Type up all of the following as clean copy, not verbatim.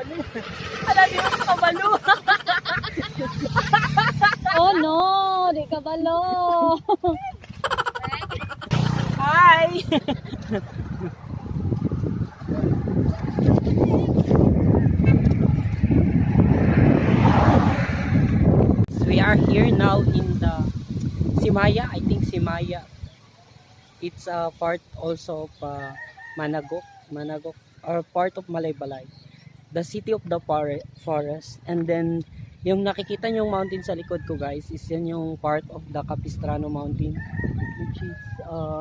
Ala, di mo kabalo. Oh no, di kabalo. Hi! We are here now in the Simaya. I think Simaya. It's a part also of Managok or part of Malaybalay. The city of the forest. And then yung nakikita nyong mountain sa likod ko guys is yan yung part of the Capistrano Mountain, which is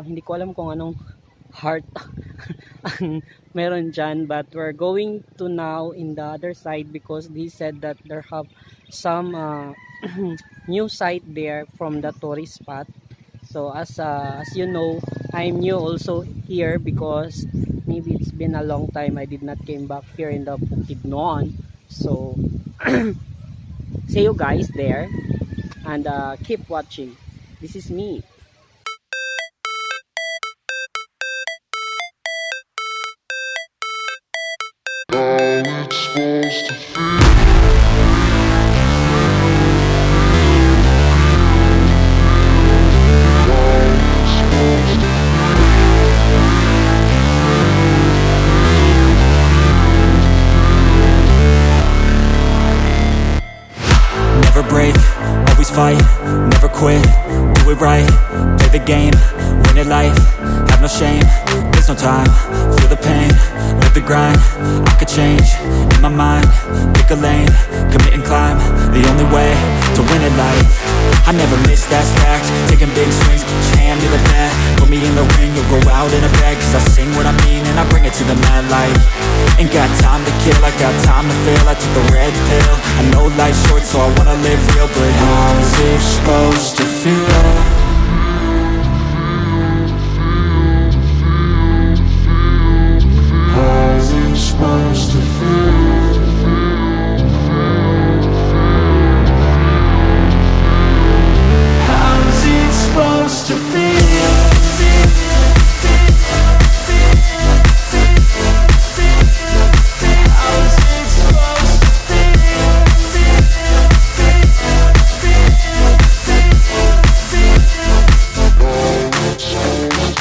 hindi ko alam kung anong heart ang meron dyan, but we're going to now in the other side because they said that there have some new site there from the tourist spot. So as you know, I'm new also here because maybe it's been a long time I did not came back here in the Bukidnon. So see you guys there and keep watching. This is me. Never break, always fight, never quit, do it right, play the game, win it life, have no shame, there's no time, feel the pain, live the grind, I could change, in my mind, pick a lane, commit and climb, the only way to win it life, I never miss, that's fact, taking big swings, put your hand to the bat, put me in the ring, you'll go out in a bag, cause I sing what I mean and I bring it to the mad light, ain't got time to kill, I got time to feel, I took the red pill, I know life's short so I wanna live real, but how's it supposed to feel? How's it supposed to feel? How's it supposed to feel?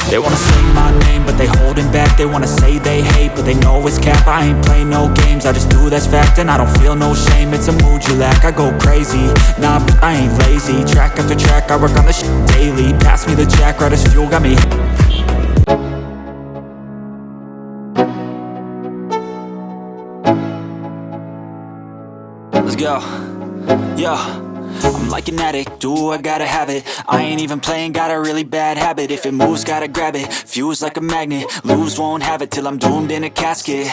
They wanna say my name, but they holding back. They wanna say they hate, but they know it's cap. I ain't play no games, I just do that's fact. And I don't feel no shame, it's a mood you lack. I go crazy, nah, but I ain't lazy. Track after track, I work on this shit daily. Pass me the jack, right as fuel, got me. Let's go, yeah. I'm like an addict, do I gotta have it. I ain't even playing, got a really bad habit. If it moves, gotta grab it, fuse like a magnet. Lose, won't have it till I'm doomed in a casket.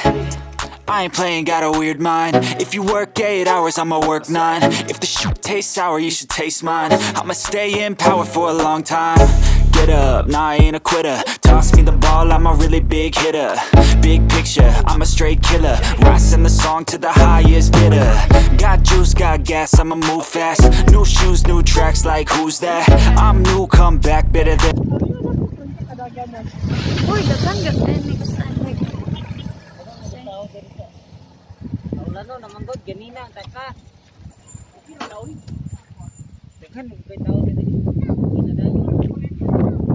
I ain't playing, got a weird mind. If you work 8 hours, I'ma work 9. If the shit tastes sour, you should taste mine. I'ma stay in power for a long time. Get up, nah, I ain't a quitter. Toss me the ball, I'm a really big hitter. Big picture, I'm a straight killer. Rising the song to the highest bidder. Got juice, got gas, I'ma move fast. New shoes, new tracks, like who's that? I'm new, come back, better than. Uy, dagan gagdan ni kusaan. Lalo naman god ganina taka. Hindi na daw. Tekan kay tao dito.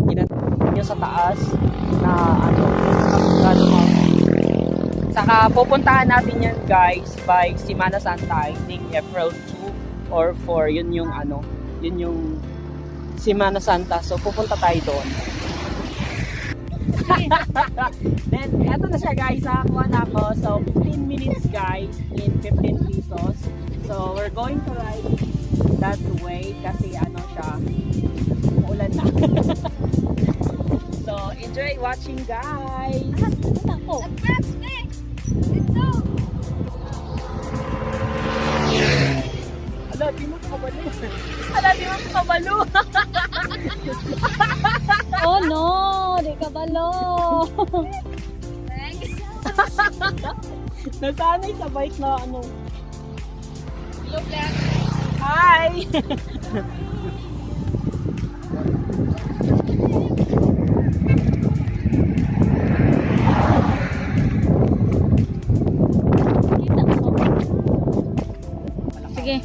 Inadayo sa taas na ano saka pupuntahan natin yan guys by Semana Santa, I think April 2 or 4 yun yung ano, yun yung Semana Santa, so pupunta tayo doon. Then eto na siya guys, nakakuha na ako, so 15 minutes guys in 15 pesos, so we're going to ride that way kasi ano siya, uulan na. So enjoy watching guys. Ako. Ala, di mo kabalo. Ala, di mo kabalo. Oh no, di kabalo. Nasanay sa bike na ano. Hello, Black. Hi! Kita ko. Sige.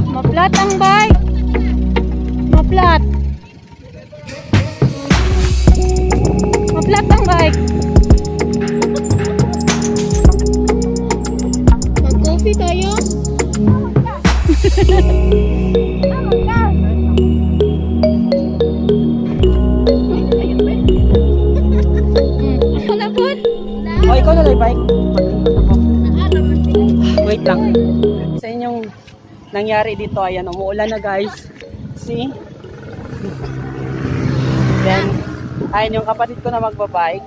Maplat ang bike. Maplat. Maplat ang bike. Mag-coffee tayo? Wala po. O, ikaw na lang bike. Wait lang. Sa inyong nangyari dito, ayan, umuulan na guys. See? Then, ayan yung kapatid ko na magbabike.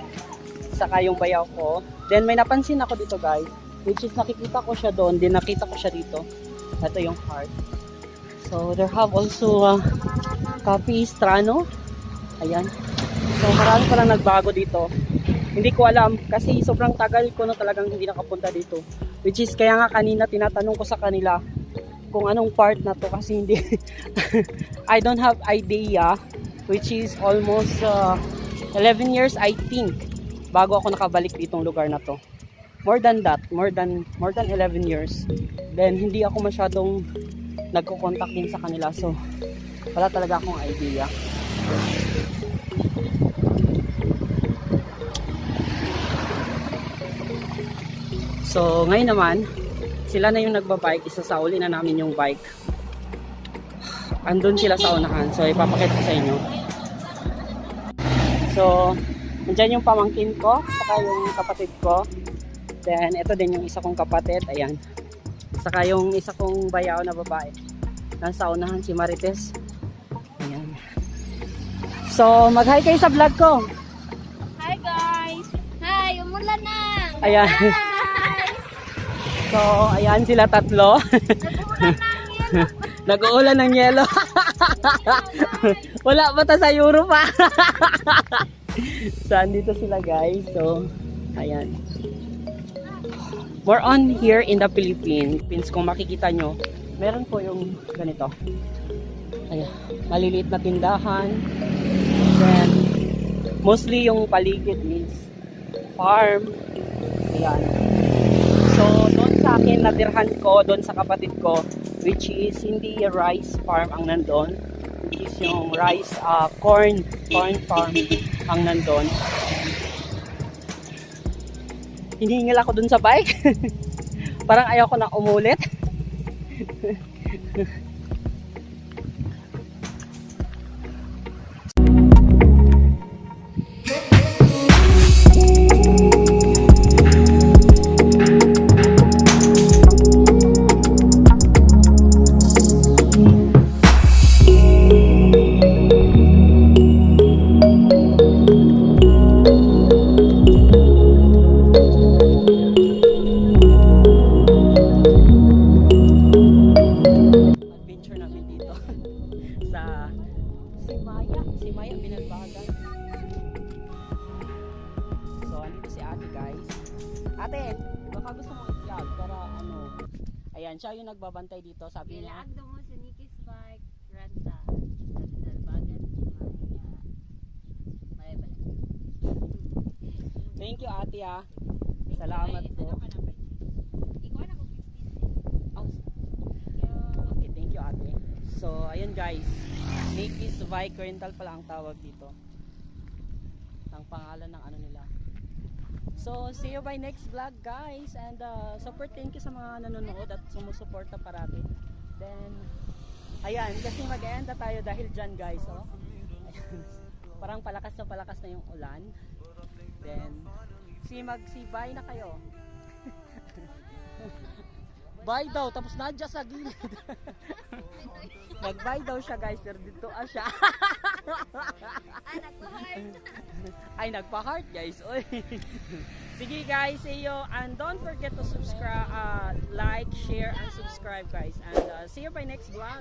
Saka yung bayaw ko. Then, may napansin ako dito guys. Which is nakikita ko siya doon. Then, nakita ko siya dito. Ito yung heart. So, there have also Cafe Strano. Ayan. So, marami palang nagbago dito. Hindi ko alam kasi sobrang tagal ko na talagang hindi nakapunta dito. Which is kaya nga kanina tinatanong ko sa kanila kung anong part na to kasi hindi I don't have idea, which is almost 11 years I think bago ako nakabalik ditong lugar na to. More than that, more than 11 years. Then hindi ako masyadong nagko-contact din sa kanila, so wala talaga akong idea. So, ngayon naman, sila na yung nagbabike. Isasauli na namin yung bike. Andun sila sa unahan. So, ipapakita ko sa inyo. So, nandyan yung pamangkin ko, saka yung kapatid ko. Then, ito din yung isa kong kapatid. Ayan. Saka yung isa kong bayaw na babae. Nasa unahan si Marites. Ayan. So, mag-hi kayo sa vlog ko. Hi guys. Hi, umulan na. Ayan. So, ayan sila tatlo. Nag-uulan ng yelo. Wala pa ta sa Europe pa. So, andito sila guys. So, ayan. We're on here in the Philippines. Kung makikita nyo, meron po yung ganito. Ayan. Maliliit na tindahan. Then, mostly yung paligid is farm. Ayan. So, doon sa akin, natirhan ko, doon sa kapatid ko, which is hindi rice farm ang nandun, which is yung rice, corn farm ang nandun. Hinihingil ako doon sa bike. Parang ayaw ko na umulit. Si Maya Binalbagan. So, andito si ate guys. Ate, baka gusto mong i-vlog para ano. Ayan, siya yung nagbabantay dito. Sabi niya. Ilaag daw mo sa Nikki's Bike Renta. Nagdalbagan si Maya. Balik. Thank you ate ah. Salamat po. Ikaw na ko 15. Oh, okay, thank you ate. So, ayun guys. Nikki's Bike Rental pala ang tawag dito. Ang pangalan ng ano nila. So, see you by next vlog guys. And super thank you sa mga nanonood at sumusuporta parati. Then, ayan, kasi mag-end na tayo dahil dyan guys. Oh. Ayan. Parang palakas na yung ulan. Then, mag-bye na kayo. Bye daw, tapos nadya sa gilid. Mag-bye daw siya guys, pero dito siya. Ay, nagpa-heart guys. Oy. Sige guys, see you. And don't forget to subscribe, like, share, and subscribe guys. And see you by next vlog.